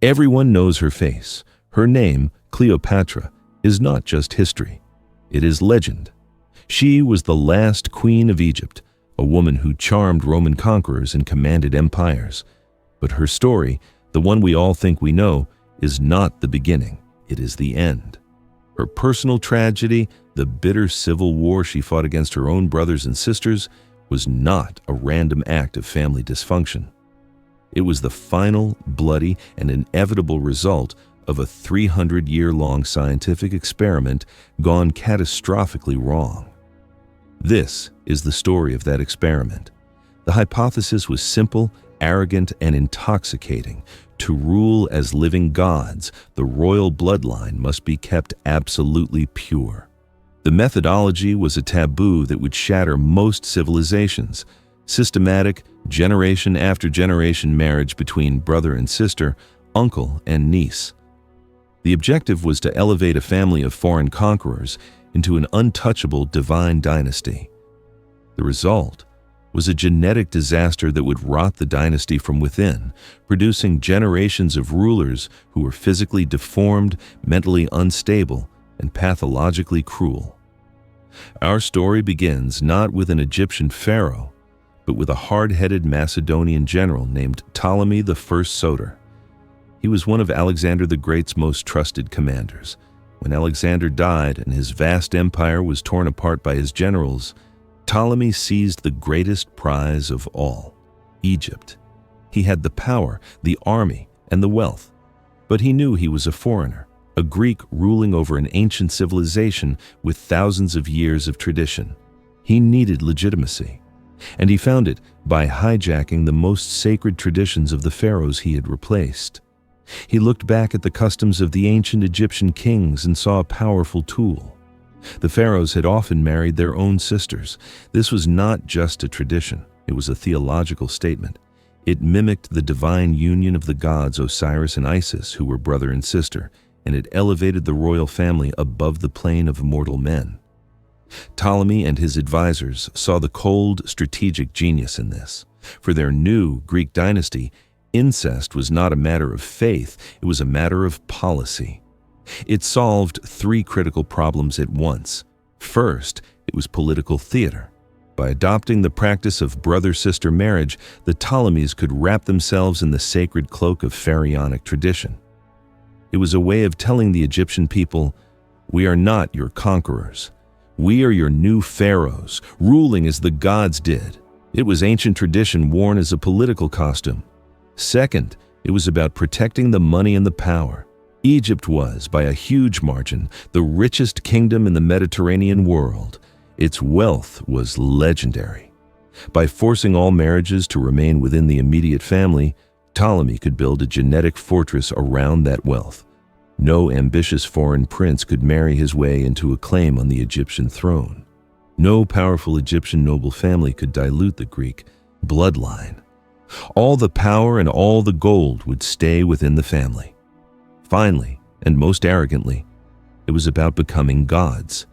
Everyone knows her face. Her name, Cleopatra, is not just history. It is legend. She was the last queen of Egypt, a woman who charmed Roman conquerors and commanded empires. But her story, the one we all think we know, is not the beginning. It is the end. Her personal tragedy, the bitter civil war she fought against her own brothers and sisters, was not a random act of family dysfunction. It was the final, bloody, and inevitable result of a 300-year-long scientific experiment gone catastrophically wrong. This is the story of that experiment. The hypothesis was simple, arrogant, and intoxicating. To rule as living gods, the royal bloodline must be kept absolutely pure. The methodology was a taboo that would shatter most civilizations. Systematic, generation after generation marriage between brother and sister, uncle and niece. The objective was to elevate a family of foreign conquerors into an untouchable divine dynasty. The result was a genetic disaster that would rot the dynasty from within, producing generations of rulers who were physically deformed, mentally unstable, and pathologically cruel. Our story begins not with an Egyptian pharaoh, but with a hard-headed Macedonian general named Ptolemy I Soter. He was one of Alexander the Great's most trusted commanders. When Alexander died and his vast empire was torn apart by his generals, Ptolemy seized the greatest prize of all, Egypt. He had the power, the army, and the wealth, but he knew he was a foreigner, a Greek ruling over an ancient civilization with thousands of years of tradition. He needed legitimacy, and he found it by hijacking the most sacred traditions of the pharaohs he had replaced. He looked back at the customs of the ancient Egyptian kings and saw a powerful tool. The pharaohs had often married their own sisters. This was not just a tradition, it was a theological statement. It mimicked the divine union of the gods Osiris and Isis, who were brother and sister, and it elevated the royal family above the plane of mortal men. Ptolemy and his advisors saw the cold, strategic genius in this. For their new Greek dynasty, incest was not a matter of faith, it was a matter of policy. It solved three critical problems at once. First, it was political theater. By adopting the practice of brother-sister marriage, the Ptolemies could wrap themselves in the sacred cloak of pharaonic tradition. It was a way of telling the Egyptian people, "We are not your conquerors. We are your new pharaohs, ruling as the gods did." It was ancient tradition worn as a political costume. Second, it was about protecting the money and the power. Egypt was, by a huge margin, the richest kingdom in the Mediterranean world. Its wealth was legendary. By forcing all marriages to remain within the immediate family, Ptolemy could build a genetic fortress around that wealth. No ambitious foreign prince could marry his way into a claim on the Egyptian throne. No powerful Egyptian noble family could dilute the Greek bloodline. All the power and all the gold would stay within the family. Finally, and most arrogantly, it was about becoming gods.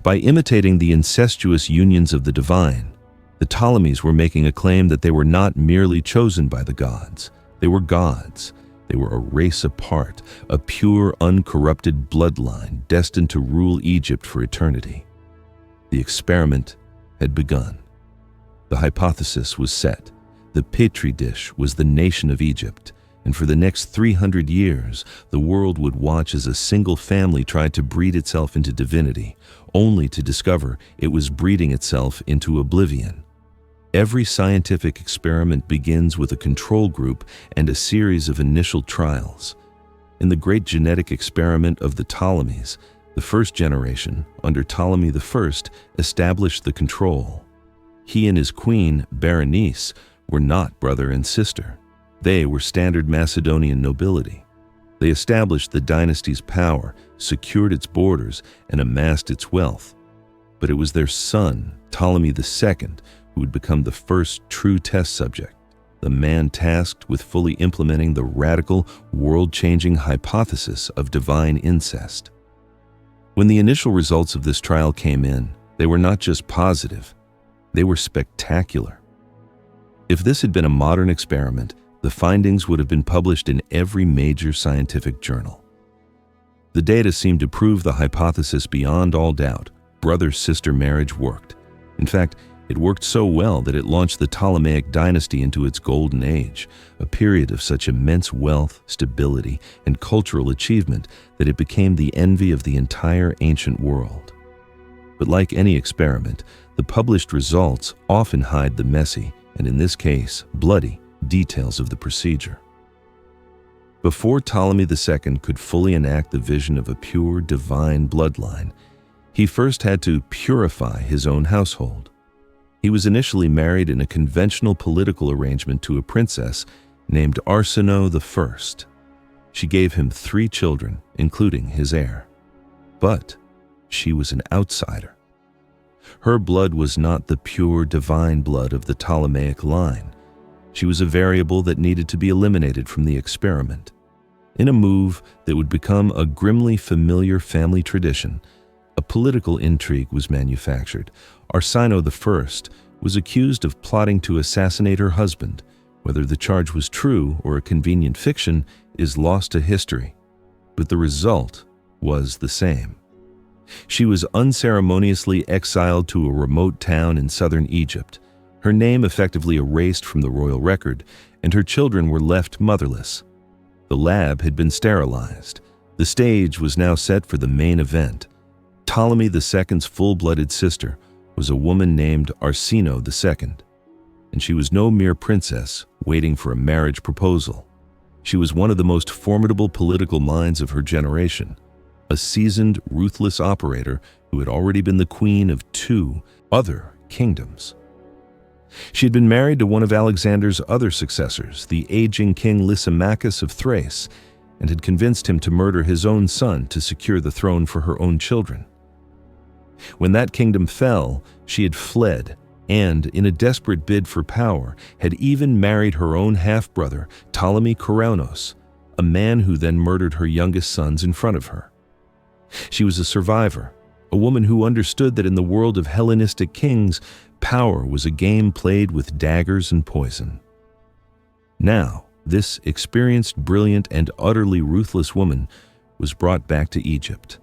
By imitating the incestuous unions of the divine, the Ptolemies were making a claim that they were not merely chosen by the gods. They were gods. They were a race apart, a pure, uncorrupted bloodline destined to rule Egypt for eternity. The experiment had begun. The hypothesis was set. The Petri dish was the nation of Egypt, and for the next 300 years, the world would watch as a single family tried to breed itself into divinity, only to discover it was breeding itself into oblivion. Every scientific experiment begins with a control group and a series of initial trials. In the great genetic experiment of the Ptolemies, the first generation, under Ptolemy I, established the control. He and his queen, Berenice, were not brother and sister. They were standard Macedonian nobility. They established the dynasty's power, secured its borders, and amassed its wealth. But it was their son, Ptolemy II, who would become the first true test subject, the man tasked with fully implementing the radical, world-changing hypothesis of divine incest. When the initial results of this trial came in, they were not just positive, they were spectacular. If this had been a modern experiment, The findings would have been published in every major scientific journal. The data seemed to prove the hypothesis beyond all doubt. Brother-sister marriage worked. In fact, it worked so well that it launched the Ptolemaic dynasty into its golden age, a period of such immense wealth, stability, and cultural achievement that it became the envy of the entire ancient world. But like any experiment, the published results often hide the messy, and in this case, bloody, details of the procedure. Before Ptolemy II could fully enact the vision of a pure, divine bloodline, he first had to purify his own household. He was initially married in a conventional political arrangement to a princess named Arsinoe I. She gave him 3 children, including his heir. But she was an outsider. Her blood was not the pure, divine blood of the Ptolemaic line. She was a variable that needed to be eliminated from the experiment. In a move that would become a grimly familiar family tradition, a political intrigue was manufactured. Arsinoe I was accused of plotting to assassinate her husband. Whether the charge was true or a convenient fiction is lost to history, but the result was the same. She was unceremoniously exiled to a remote town in southern Egypt, her name effectively erased from the royal record, and her children were left motherless. The lab had been sterilized. The stage was now set for the main event. Ptolemy II's full-blooded sister was a woman named Arsinoe II, and she was no mere princess waiting for a marriage proposal. She was one of the most formidable political minds of her generation, a seasoned, ruthless operator who had already been the queen of 2 other kingdoms. She had been married to one of Alexander's other successors, the aging king Lysimachus of Thrace, and had convinced him to murder his own son to secure the throne for her own children. When that kingdom fell, she had fled and, in a desperate bid for power, had even married her own half-brother, Ptolemy Kourounos, a man who then murdered her youngest sons in front of her. She was a survivor, a woman who understood that in the world of Hellenistic kings, power was a game played with daggers and poison. Now, this experienced, brilliant, and utterly ruthless woman was brought back to Egypt.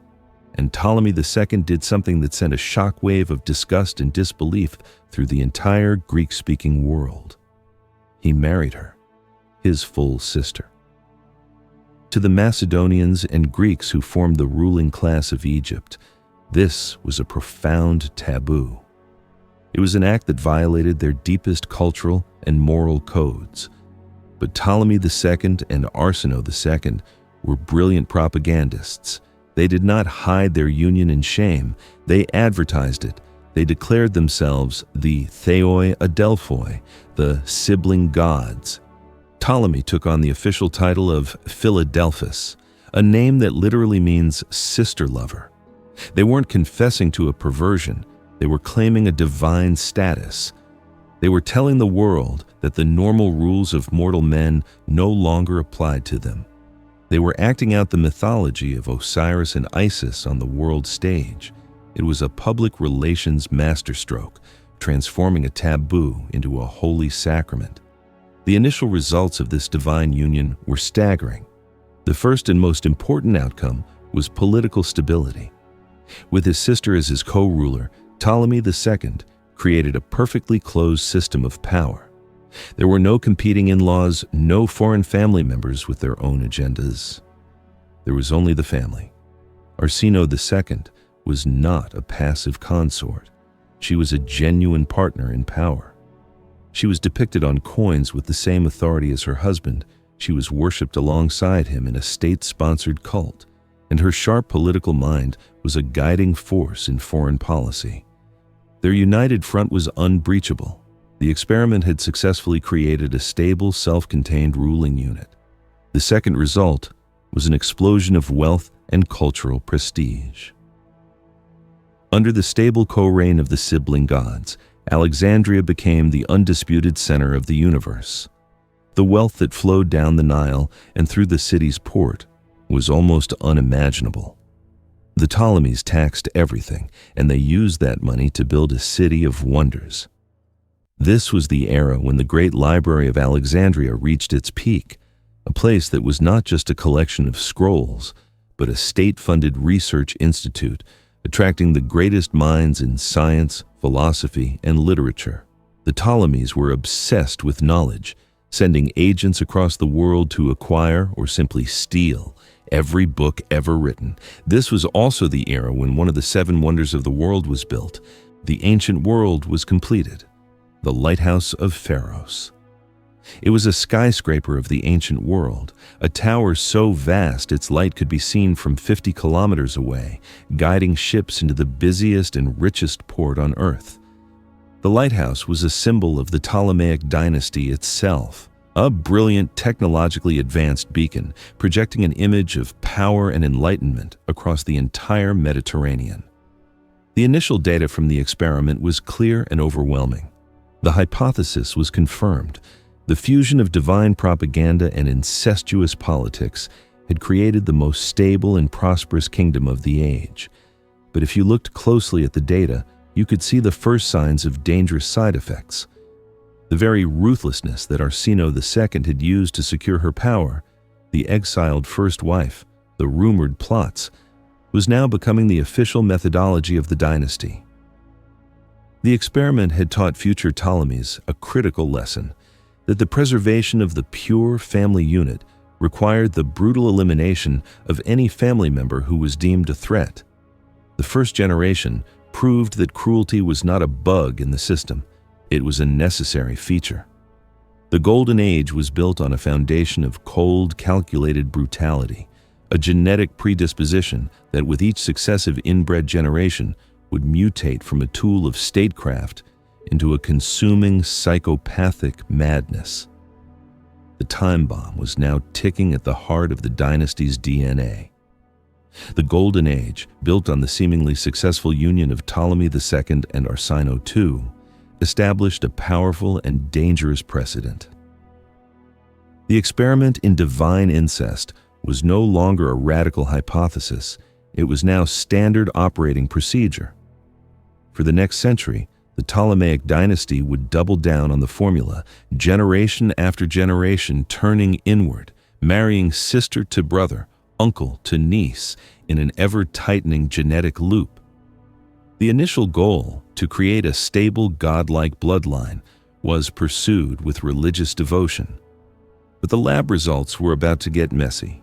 And Ptolemy II did something that sent a shockwave of disgust and disbelief through the entire Greek-speaking world. He married her, his full sister. To the Macedonians and Greeks who formed the ruling class of Egypt, this was a profound taboo. It was an act that violated their deepest cultural and moral codes. But Ptolemy II and Arsinoe II were brilliant propagandists. They did not hide their union in shame. They advertised it. They declared themselves the Theoi Adelphoi, the sibling gods. Ptolemy took on the official title of Philadelphus, a name that literally means sister lover. They weren't confessing to a perversion. They were claiming a divine status. They were telling the world that the normal rules of mortal men no longer applied to them. They were acting out the mythology of Osiris and Isis on the world stage. It was a public relations masterstroke, transforming a taboo into a holy sacrament. The initial results of this divine union were staggering. The first and most important outcome was political stability. With his sister as his co-ruler, Ptolemy II created a perfectly closed system of power. There were no competing in-laws, no foreign family members with their own agendas. There was only the family. Arsinoe II was not a passive consort. She was a genuine partner in power. She was depicted on coins with the same authority as her husband. She was worshipped alongside him in a state-sponsored cult, and her sharp political mind was a guiding force in foreign policy. Their united front was unbreachable. The experiment had successfully created a stable, self-contained ruling unit. The second result was an explosion of wealth and cultural prestige. Under the stable co-reign of the sibling gods, Alexandria became the undisputed center of the universe. The wealth that flowed down the Nile and through the city's port was almost unimaginable. The Ptolemies taxed everything, and they used that money to build a city of wonders. This was the era when the Great Library of Alexandria reached its peak, a place that was not just a collection of scrolls, but a state-funded research institute attracting the greatest minds in science, philosophy, and literature. The Ptolemies were obsessed with knowledge, sending agents across the world to acquire or simply steal every book ever written. This was also the era when one of the 7 wonders of the world was built. The ancient world was completed, the Lighthouse of Pharos. It was a skyscraper of the ancient world, a tower so vast its light could be seen from 50 kilometers away, guiding ships into the busiest and richest port on Earth. The lighthouse was a symbol of the Ptolemaic dynasty itself, a brilliant, technologically advanced beacon projecting an image of power and enlightenment across the entire Mediterranean. The initial data from the experiment was clear and overwhelming. The hypothesis was confirmed. The fusion of divine propaganda and incestuous politics had created the most stable and prosperous kingdom of the age. But if you looked closely at the data, you could see the first signs of dangerous side effects. The very ruthlessness that Arsinoe II had used to secure her power, the exiled first wife, the rumored plots, was now becoming the official methodology of the dynasty. The experiment had taught future Ptolemies a critical lesson, that the preservation of the pure family unit required the brutal elimination of any family member who was deemed a threat. The first generation proved that cruelty was not a bug in the system, it was a necessary feature. The Golden Age was built on a foundation of cold, calculated brutality, a genetic predisposition that with each successive inbred generation would mutate from a tool of statecraft into a consuming psychopathic madness. The time bomb was now ticking at the heart of the dynasty's DNA. The Golden Age, built on the seemingly successful union of Ptolemy II and Arsinoe II, established a powerful and dangerous precedent. The experiment in divine incest was no longer a radical hypothesis, it was now standard operating procedure. For the next century, the Ptolemaic dynasty would double down on the formula, generation after generation turning inward, marrying sister to brother, uncle to niece, in an ever-tightening genetic loop. The initial goal, to create a stable godlike bloodline, was pursued with religious devotion. But the lab results were about to get messy.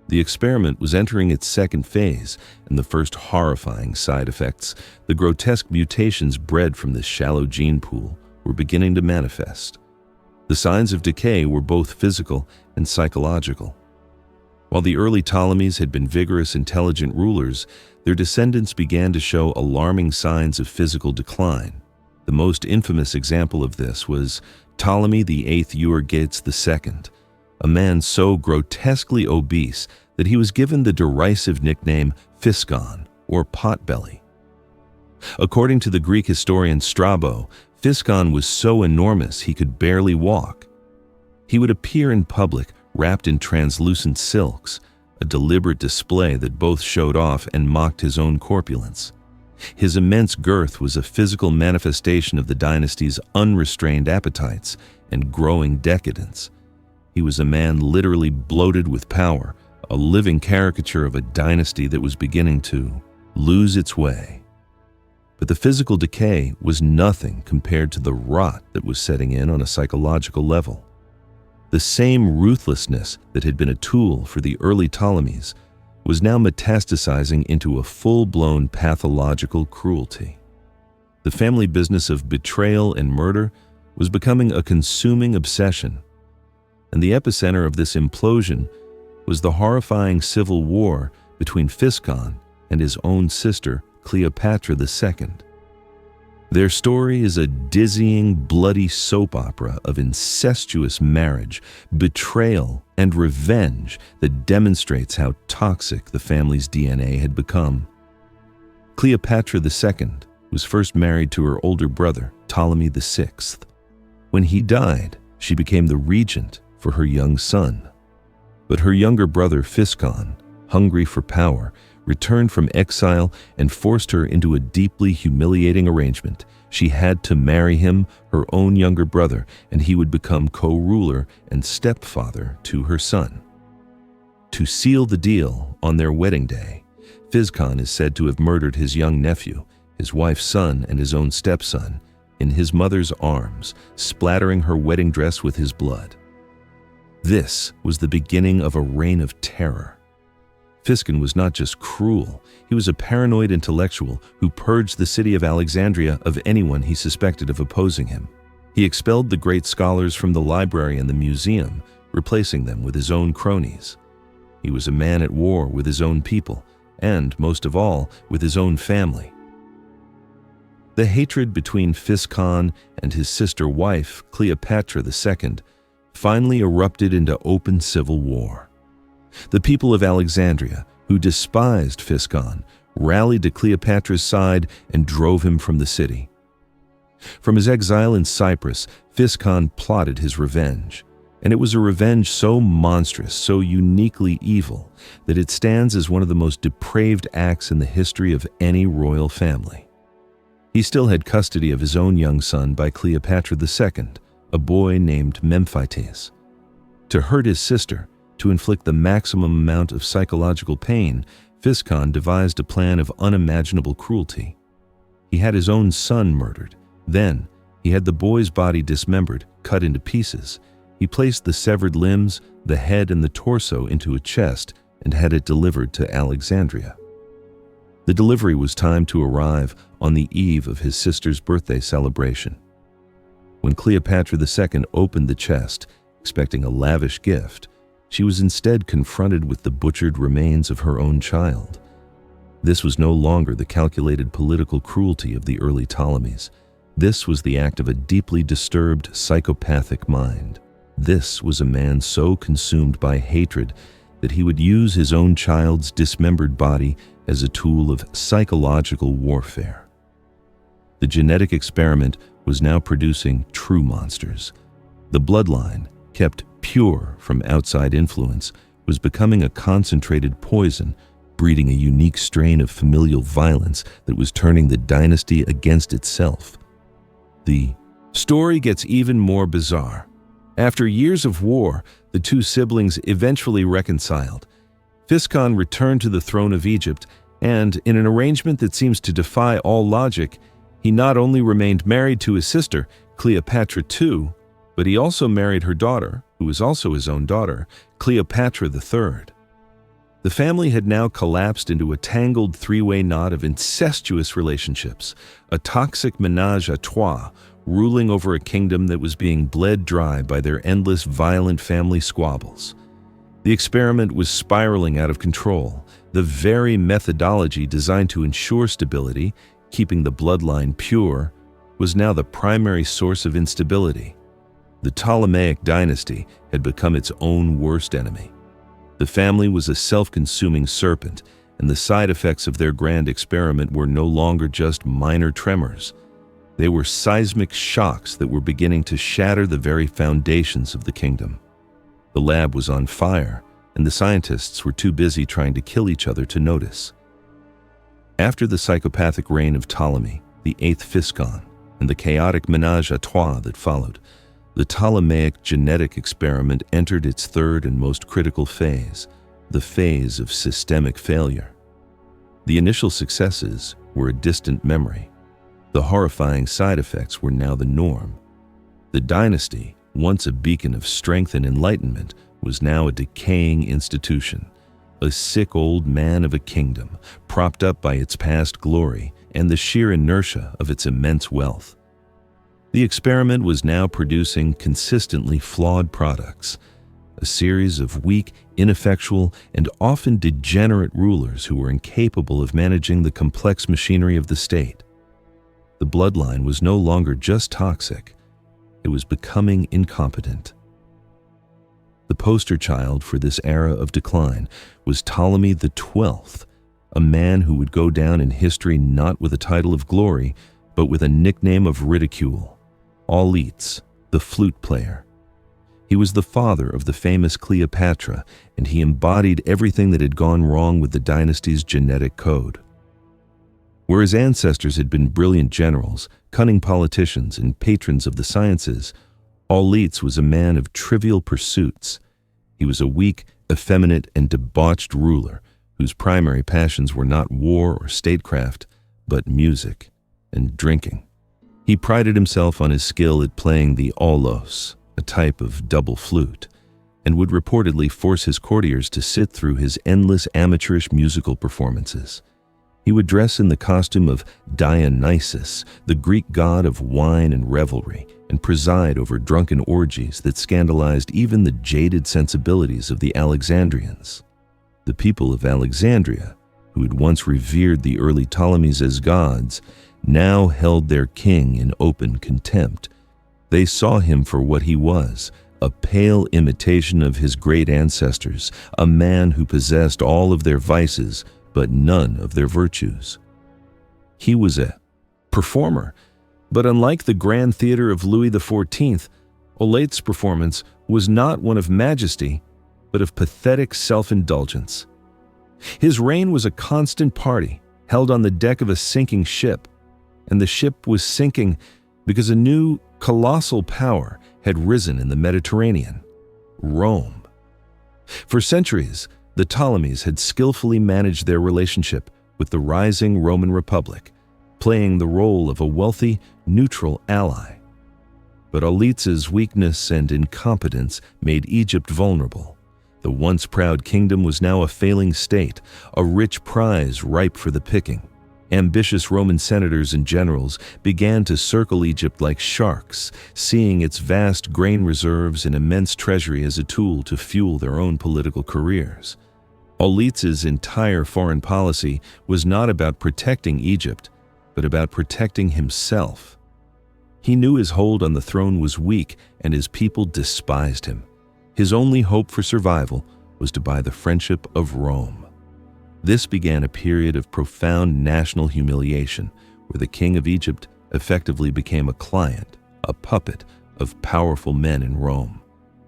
The experiment was entering its second phase, and the first horrifying side effects, the grotesque mutations bred from this shallow gene pool, were beginning to manifest. The signs of decay were both physical and psychological. While the early Ptolemies had been vigorous, intelligent rulers, their descendants began to show alarming signs of physical decline. The most infamous example of this was Ptolemy VIII Euergetes II, a man so grotesquely obese that he was given the derisive nickname Physcon, or potbelly. According to the Greek historian Strabo, Physcon was so enormous he could barely walk. He would appear in public wrapped in translucent silks, a deliberate display that both showed off and mocked his own corpulence. His immense girth was a physical manifestation of the dynasty's unrestrained appetites and growing decadence. He was a man literally bloated with power, a living caricature of a dynasty that was beginning to lose its way. But the physical decay was nothing compared to the rot that was setting in on a psychological level. The same ruthlessness that had been a tool for the early Ptolemies was now metastasizing into a full-blown pathological cruelty. The family business of betrayal and murder was becoming a consuming obsession, and the epicenter of this implosion was the horrifying civil war between Physcon and his own sister, Cleopatra II. Their story is a dizzying, bloody soap opera of incestuous marriage, betrayal, and revenge that demonstrates how toxic the family's DNA had become. Cleopatra II was first married to her older brother, Ptolemy VI. When he died, she became the regent for her young son. But her younger brother, Physcon, hungry for power, returned from exile and forced her into a deeply humiliating arrangement She had to marry him, her own younger brother, and he would become co-ruler and stepfather to her son. To seal the deal, on their wedding day, Physcon is said to have murdered his young nephew, his wife's son and his own stepson, in his mother's arms, splattering her wedding dress with his blood. This was the beginning of a reign of terror. Physcon was not just cruel, he was a paranoid intellectual who purged the city of Alexandria of anyone he suspected of opposing him. He expelled the great scholars from the library and the museum, replacing them with his own cronies. He was a man at war with his own people, and, most of all, with his own family. The hatred between Physcon and his sister-wife, Cleopatra II, finally erupted into open civil war. The people of Alexandria, who despised Physcon, rallied to Cleopatra's side and drove him from the city. From his exile in Cyprus, Physcon plotted his revenge, and it was a revenge so monstrous, so uniquely evil, that it stands as one of the most depraved acts in the history of any royal family. He still had custody of his own young son by Cleopatra II, a boy named Memphites. To hurt his sister, to inflict the maximum amount of psychological pain, Physcon devised a plan of unimaginable cruelty. He had his own son murdered. Then, he had the boy's body dismembered, cut into pieces. He placed the severed limbs, the head and the torso into a chest and had it delivered to Alexandria. The delivery was timed to arrive on the eve of his sister's birthday celebration. When Cleopatra II opened the chest, expecting a lavish gift, she was instead confronted with the butchered remains of her own child. This was no longer the calculated political cruelty of the early Ptolemies. This was the act of a deeply disturbed, psychopathic mind. This was a man so consumed by hatred that he would use his own child's dismembered body as a tool of psychological warfare. The genetic experiment was now producing true monsters. The bloodline, kept pure from outside influence, was becoming a concentrated poison, breeding a unique strain of familial violence that was turning the dynasty against itself. The story gets even more bizarre. After years of war, the two siblings eventually reconciled. Physcon returned to the throne of Egypt, and in an arrangement that seems to defy all logic, he not only remained married to his sister, Cleopatra II, but he also married her daughter, who was also his own daughter, Cleopatra III. The family had now collapsed into a tangled three-way knot of incestuous relationships, a toxic ménage à trois, ruling over a kingdom that was being bled dry by their endless violent family squabbles. The experiment was spiraling out of control. The very methodology designed to ensure stability, keeping the bloodline pure, was now the primary source of instability. The Ptolemaic dynasty had become its own worst enemy. The family was a self-consuming serpent, and the side effects of their grand experiment were no longer just minor tremors. They were seismic shocks that were beginning to shatter the very foundations of the kingdom. The lab was on fire, and the scientists were too busy trying to kill each other to notice. After the psychopathic reign of Ptolemy, the eighth Physcon, and the chaotic ménage à trois that followed, the Ptolemaic genetic experiment entered its third and most critical phase, the phase of systemic failure. The initial successes were a distant memory. The horrifying side effects were now the norm. The dynasty, once a beacon of strength and enlightenment, was now a decaying institution, a sick old man of a kingdom, propped up by its past glory and the sheer inertia of its immense wealth. The experiment was now producing consistently flawed products, a series of weak, ineffectual, and often degenerate rulers who were incapable of managing the complex machinery of the state. The bloodline was no longer just toxic, it was becoming incompetent. The poster child for this era of decline was Ptolemy XII, a man who would go down in history not with a title of glory, but with a nickname of ridicule. Auletes, the flute player. He was the father of the famous Cleopatra, and he embodied everything that had gone wrong with the dynasty's genetic code. Where his ancestors had been brilliant generals, cunning politicians, and patrons of the sciences, Auletes was a man of trivial pursuits. He was a weak, effeminate, and debauched ruler whose primary passions were not war or statecraft, but music and drinking. He prided himself on his skill at playing the aulos, a type of double flute, and would reportedly force his courtiers to sit through his endless amateurish musical performances. He would dress in the costume of Dionysus, the Greek god of wine and revelry, and preside over drunken orgies that scandalized even the jaded sensibilities of the Alexandrians. The people of Alexandria, who had once revered the early Ptolemies as gods, now held their king in open contempt. They saw him for what he was, a pale imitation of his great ancestors, a man who possessed all of their vices but none of their virtues. He was a performer, but unlike the grand theater of Louis XIV, Auletes' performance was not one of majesty, but of pathetic self-indulgence. His reign was a constant party, held on the deck of a sinking ship, and the ship was sinking because a new, colossal power had risen in the Mediterranean: Rome. For centuries, the Ptolemies had skillfully managed their relationship with the rising Roman Republic, playing the role of a wealthy, neutral ally. But Auletes' weakness and incompetence made Egypt vulnerable. The once proud kingdom was now a failing state, a rich prize ripe for the picking. Ambitious Roman senators and generals began to circle Egypt like sharks, seeing its vast grain reserves and immense treasury as a tool to fuel their own political careers. Auletes' entire foreign policy was not about protecting Egypt, but about protecting himself. He knew his hold on the throne was weak and his people despised him. His only hope for survival was to buy the friendship of Rome. This began a period of profound national humiliation, where the king of Egypt effectively became a client, a puppet of powerful men in Rome.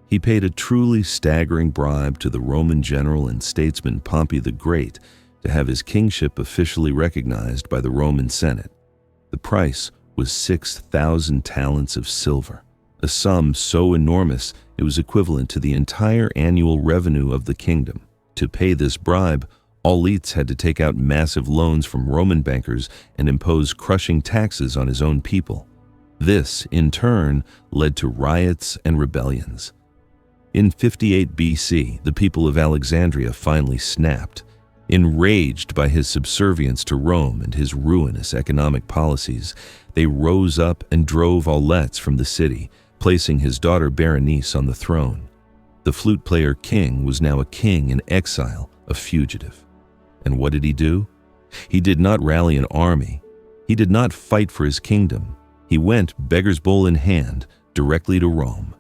He paid a truly staggering bribe to the Roman general and statesman Pompey the Great to have his kingship officially recognized by the Roman Senate. The price was 6,000 talents of silver, a sum so enormous it was equivalent to the entire annual revenue of the kingdom. To pay this bribe, Auletes had to take out massive loans from Roman bankers and impose crushing taxes on his own people. This, in turn, led to riots and rebellions. In 58 BC, the people of Alexandria finally snapped. Enraged by his subservience to Rome and his ruinous economic policies, they rose up and drove Auletes from the city, placing his daughter Berenice on the throne. The flute player king was now a king in exile, a fugitive. And what did he do? He did not rally an army. He did not fight for his kingdom. He went, beggar's bowl in hand, directly to Rome.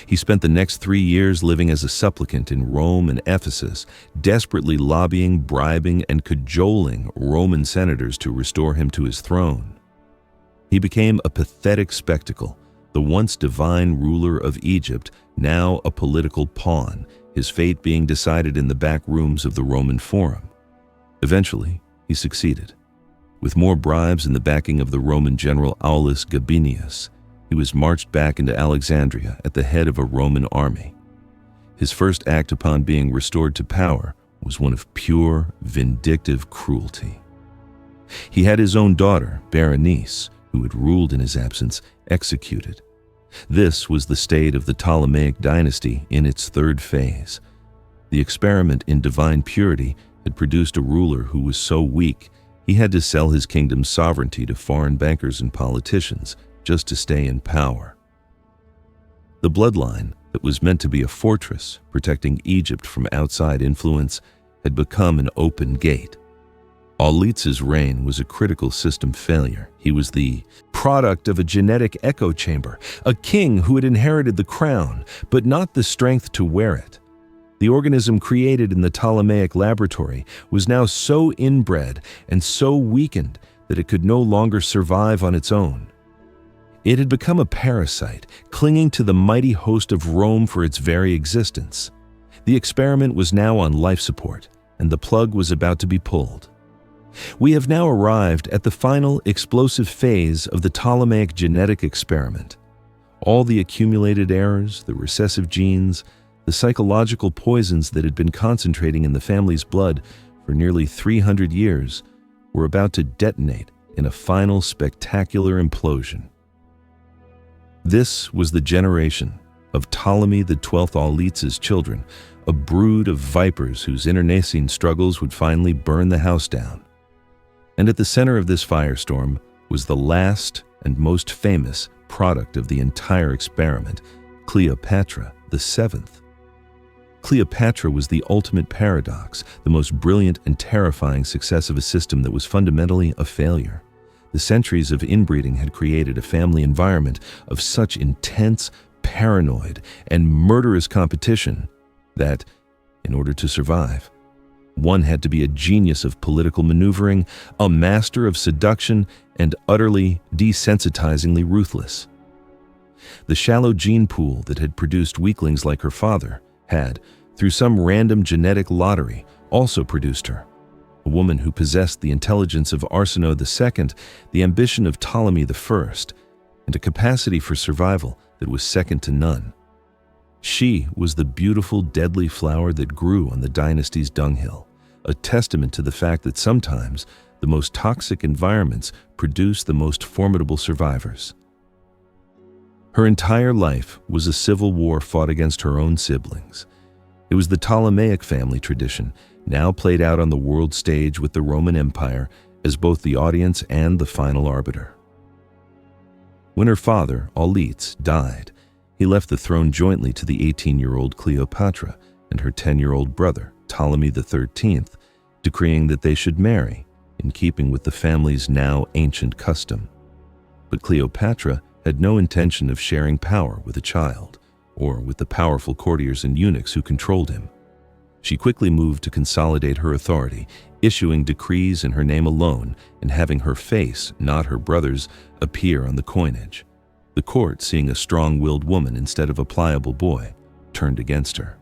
He spent the next 3 years living as a supplicant in Rome and Ephesus, desperately lobbying, bribing, and cajoling Roman senators to restore him to his throne. He became a pathetic spectacle, the once divine ruler of Egypt, now a political pawn, his fate being decided in the back rooms of the Roman Forum. Eventually, he succeeded. With more bribes and the backing of the Roman general Aulus Gabinius, he was marched back into Alexandria at the head of a Roman army. His first act upon being restored to power was one of pure, vindictive cruelty. He had his own daughter, Berenice, who had ruled in his absence, executed. This was the state of the Ptolemaic dynasty in its third phase. The experiment in divine purity had produced a ruler who was so weak he had to sell his kingdom's sovereignty to foreign bankers and politicians just to stay in power. The bloodline that was meant to be a fortress protecting Egypt from outside influence had become an open gate. Auletes' reign was a critical system failure. He was the product of a genetic echo chamber, a king who had inherited the crown, but not the strength to wear it. The organism created in the Ptolemaic laboratory was now so inbred and so weakened that it could no longer survive on its own. It had become a parasite, clinging to the mighty host of Rome for its very existence. The experiment was now on life support, and the plug was about to be pulled. We have now arrived at the final explosive phase of the Ptolemaic genetic experiment. All the accumulated errors, the recessive genes, the psychological poisons that had been concentrating in the family's blood for nearly 300 years were about to detonate in a final spectacular implosion. This was the generation of Ptolemy XII Auletes' children, a brood of vipers whose internecine struggles would finally burn the house down. And at the center of this firestorm was the last and most famous product of the entire experiment, Cleopatra VII. Cleopatra was the ultimate paradox, the most brilliant and terrifying success of a system that was fundamentally a failure. The centuries of inbreeding had created a family environment of such intense, paranoid, and murderous competition that, in order to survive, one had to be a genius of political maneuvering, a master of seduction, and utterly desensitizingly ruthless. The shallow gene pool that had produced weaklings like her father had, through some random genetic lottery, also produced her. A woman who possessed the intelligence of Arsinoe II, the ambition of Ptolemy I, and a capacity for survival that was second to none. She was the beautiful, deadly flower that grew on the dynasty's dunghill, a testament to the fact that sometimes the most toxic environments produce the most formidable survivors. Her entire life was a civil war fought against her own siblings. It was the Ptolemaic family tradition, now played out on the world stage with the Roman Empire as both the audience and the final arbiter. When her father, Auletes, died, he left the throne jointly to the 18-year-old Cleopatra and her 10-year-old brother, Ptolemy XIII, decreeing that they should marry, in keeping with the family's now ancient custom. But Cleopatra had no intention of sharing power with a child, or with the powerful courtiers and eunuchs who controlled him. She quickly moved to consolidate her authority, issuing decrees in her name alone and having her face, not her brother's, appear on the coinage. The court, seeing a strong-willed woman instead of a pliable boy, turned against her.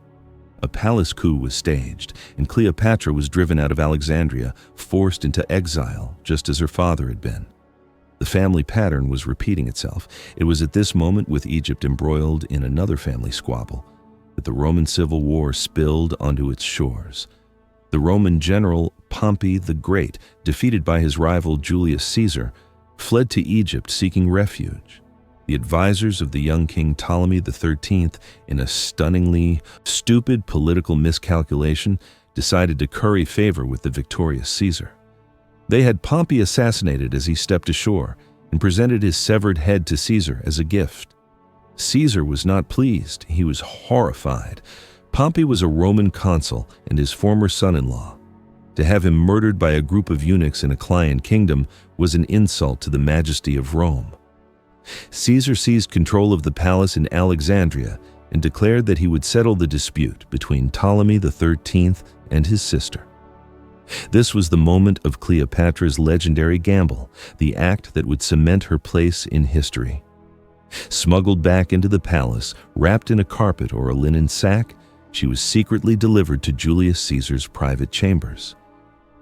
A palace coup was staged, and Cleopatra was driven out of Alexandria, forced into exile, just as her father had been. The family pattern was repeating itself. It was at this moment, with Egypt embroiled in another family squabble, that the Roman civil war spilled onto its shores. The Roman general Pompey the Great, defeated by his rival Julius Caesar, fled to Egypt seeking refuge. The advisors of the young king Ptolemy XIII, in a stunningly stupid political miscalculation, decided to curry favor with the victorious Caesar. They had Pompey assassinated as he stepped ashore and presented his severed head to Caesar as a gift. Caesar was not pleased. He was horrified. Pompey was a Roman consul and his former son-in-law. To have him murdered by a group of eunuchs in a client kingdom was an insult to the majesty of Rome. Caesar seized control of the palace in Alexandria and declared that he would settle the dispute between Ptolemy XIII and his sister. This was the moment of Cleopatra's legendary gamble, the act that would cement her place in history. Smuggled back into the palace, wrapped in a carpet or a linen sack, she was secretly delivered to Julius Caesar's private chambers.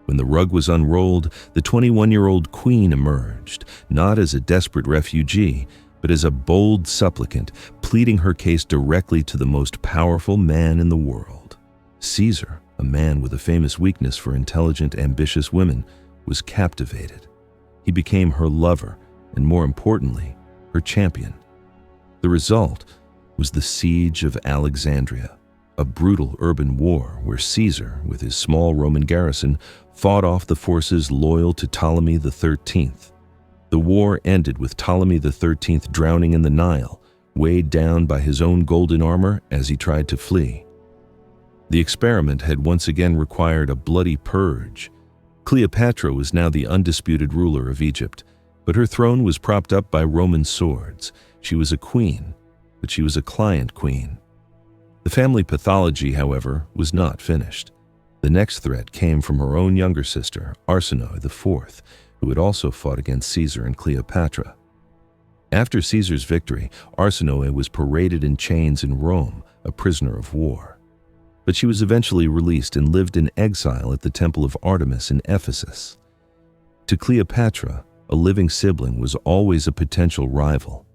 When the rug was unrolled, the 21-year-old queen emerged, not as a desperate refugee, but as a bold supplicant, pleading her case directly to the most powerful man in the world. Caesar, a man with a famous weakness for intelligent, ambitious women, was captivated. He became her lover, and more importantly, her champion. The result was the Siege of Alexandria, a brutal urban war where Caesar, with his small Roman garrison, fought off the forces loyal to Ptolemy XIII. The war ended with Ptolemy XIII drowning in the Nile, weighed down by his own golden armor as he tried to flee. The experiment had once again required a bloody purge. Cleopatra was now the undisputed ruler of Egypt, but her throne was propped up by Roman swords. She was a queen, but she was a client queen. The family pathology, however, was not finished. The next threat came from her own younger sister, Arsinoe IV, who had also fought against Caesar and Cleopatra. After Caesar's victory, Arsinoe was paraded in chains in Rome, a prisoner of war. But she was eventually released and lived in exile at the temple of Artemis in Ephesus. To Cleopatra, a living sibling was always a potential rival.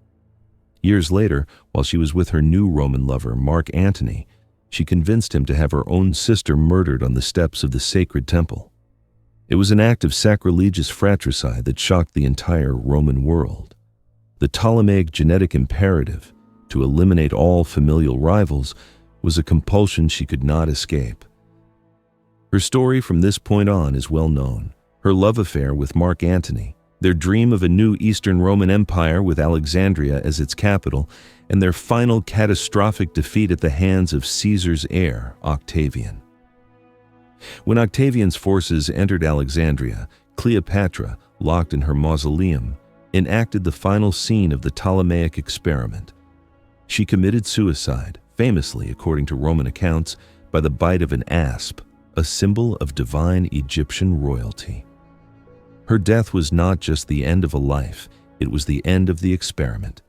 Years later, while she was with her new Roman lover, Mark Antony, she convinced him to have her own sister murdered on the steps of the sacred temple. It was an act of sacrilegious fratricide that shocked the entire Roman world. The Ptolemaic genetic imperative to eliminate all familial rivals was a compulsion she could not escape. Her story from this point on is well known. Her love affair with Mark Antony, their dream of a new Eastern Roman Empire with Alexandria as its capital, and their final catastrophic defeat at the hands of Caesar's heir, Octavian. When Octavian's forces entered Alexandria, Cleopatra, locked in her mausoleum, enacted the final scene of the Ptolemaic experiment. She committed suicide, famously, according to Roman accounts, by the bite of an asp, a symbol of divine Egyptian royalty. Her death was not just the end of a life, it was the end of the experiment.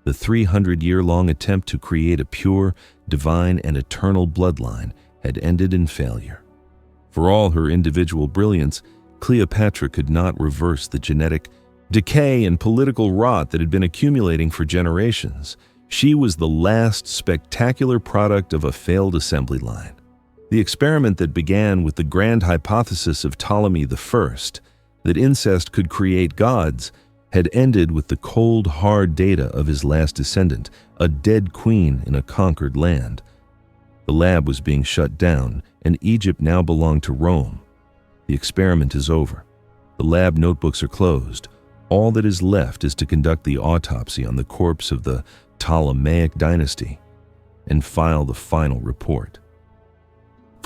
The 300-year-long attempt to create a pure, divine, and eternal bloodline had ended in failure. For all her individual brilliance, Cleopatra could not reverse the genetic decay and political rot that had been accumulating for generations. She was the last spectacular product of a failed assembly line. The experiment that began with the grand hypothesis of Ptolemy I, that incest could create gods, had ended with the cold, hard data of his last descendant, a dead queen in a conquered land. The lab was being shut down, and Egypt now belonged to Rome. The experiment is over. The lab notebooks are closed. All that is left is to conduct the autopsy on the corpse of the Ptolemaic dynasty and file the final report.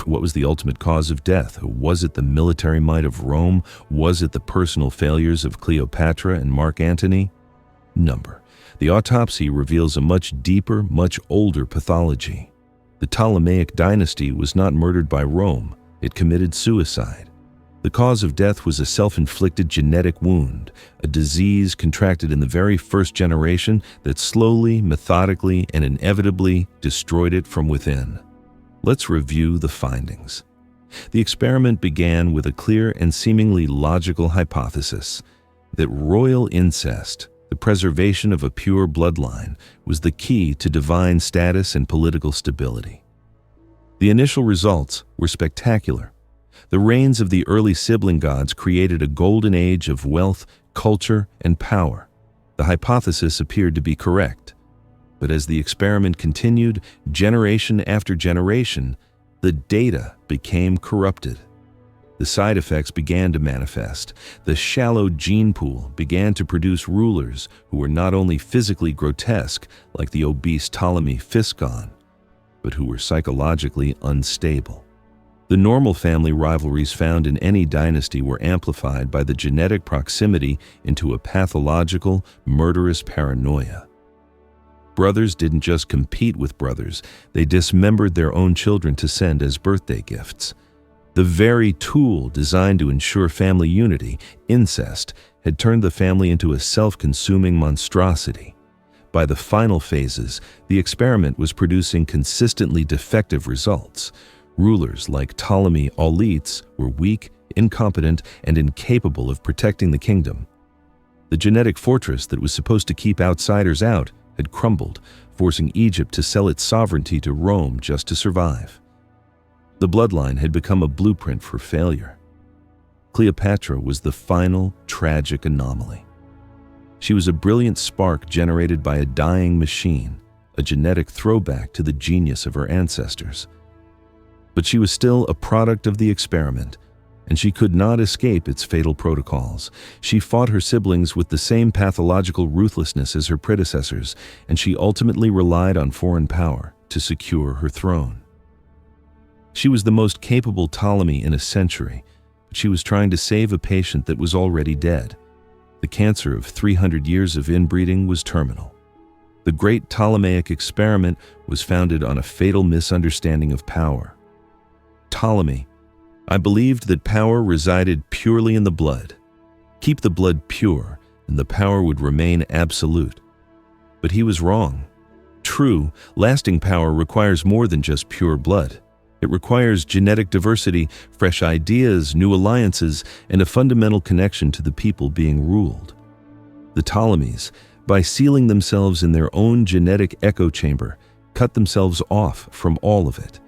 What was the ultimate cause of death? Was it the military might of Rome? Was it the personal failures of Cleopatra and Mark Antony? Number. The autopsy reveals a much deeper, much older pathology. The Ptolemaic dynasty was not murdered by Rome. It committed suicide. The cause of death was a self-inflicted genetic wound, a disease contracted in the very first generation that slowly, methodically, and inevitably destroyed it from within. Let's review the findings. The experiment began with a clear and seemingly logical hypothesis that royal incest, the preservation of a pure bloodline, was the key to divine status and political stability. The initial results were spectacular. The reigns of the early sibling gods created a golden age of wealth, culture, and power. The hypothesis appeared to be correct. But as the experiment continued, generation after generation, the data became corrupted. The side effects began to manifest. The shallow gene pool began to produce rulers who were not only physically grotesque, like the obese Ptolemy Physcon, but who were psychologically unstable. The normal family rivalries found in any dynasty were amplified by the genetic proximity into a pathological, murderous paranoia. Brothers didn't just compete with brothers, they dismembered their own children to send as birthday gifts. The very tool designed to ensure family unity, incest, had turned the family into a self-consuming monstrosity. By the final phases, the experiment was producing consistently defective results. Rulers like Ptolemy Auletes were weak, incompetent, and incapable of protecting the kingdom. The genetic fortress that was supposed to keep outsiders out had crumbled, forcing Egypt to sell its sovereignty to Rome just to survive. The bloodline had become a blueprint for failure. Cleopatra was the final tragic anomaly. She was a brilliant spark generated by a dying machine, a genetic throwback to the genius of her ancestors. But she was still a product of the experiment, and she could not escape its fatal protocols. She fought her siblings with the same pathological ruthlessness as her predecessors, and she ultimately relied on foreign power to secure her throne. She was the most capable Ptolemy in a century, but she was trying to save a patient that was already dead. The cancer of 300 years of inbreeding was terminal. The great Ptolemaic experiment was founded on a fatal misunderstanding of power. Ptolemy, I believed that power resided purely in the blood. Keep the blood pure, and the power would remain absolute. But he was wrong. True, lasting power requires more than just pure blood. It requires genetic diversity, fresh ideas, new alliances, and a fundamental connection to the people being ruled. The Ptolemies, by sealing themselves in their own genetic echo chamber, cut themselves off from all of it.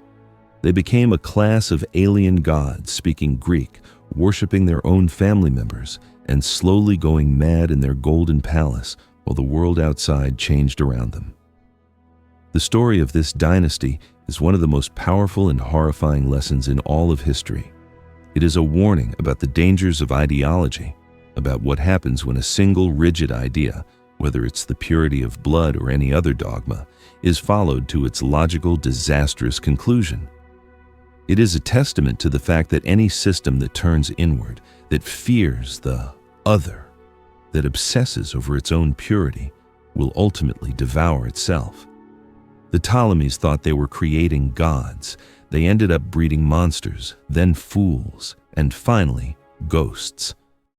They became a class of alien gods speaking Greek, worshipping their own family members, and slowly going mad in their golden palace while the world outside changed around them. The story of this dynasty is one of the most powerful and horrifying lessons in all of history. It is a warning about the dangers of ideology, about what happens when a single rigid idea, whether it's the purity of blood or any other dogma, is followed to its logical, disastrous conclusion. It is a testament to the fact that any system that turns inward, that fears the other, that obsesses over its own purity, will ultimately devour itself. The Ptolemies thought they were creating gods. They ended up breeding monsters, then fools, and finally, ghosts.